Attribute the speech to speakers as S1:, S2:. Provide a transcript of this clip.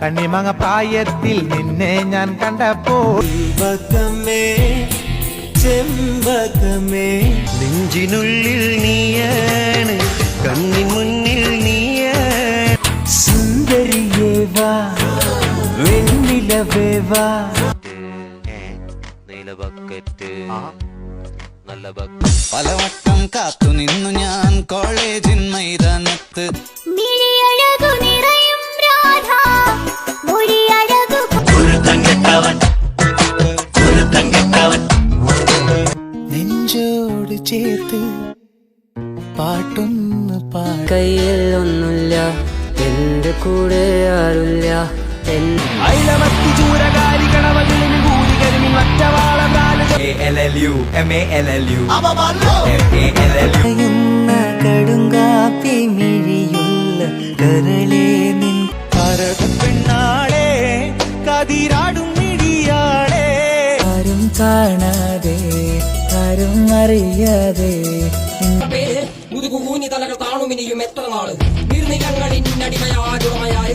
S1: കണ്ണിമങ്ങ പ്രായത്തിൽ നിന്നെ ഞാൻ കണ്ടപ്പോൾ ചെമ്പകമേ നെഞ്ചിനുള്ളിൽ നീയാണ് കണ്ണി മുന്നിൽ നീയാണ് സുന്ദരിയേ വാ വെണ്ണിലവേ വാ
S2: പലവട്ടം കാത്തു നിന്നു ഞാൻ കോളേജിൻ മൈതാനത്ത്
S1: നെഞ്ചോട് ചേർത്ത് പാട്ടൊന്ന്
S3: കയ്യിൽ ഒന്നുമില്ല എന്റെ കൂടെ ആരുമില്ല
S1: കടുങ്കാപ്പി മിഴിയുള്ള കരളേ നിൻ പെണ്ണാളെ കതിരാടും മിഴിയാളെ ആരും കാണാതെ ആരും അറിയാതെ
S4: മുതുകൂനി തലകൾ താണുമിനിയും എത്ര നാള് നീർനിലങ്ങളിൽ അടിമയായ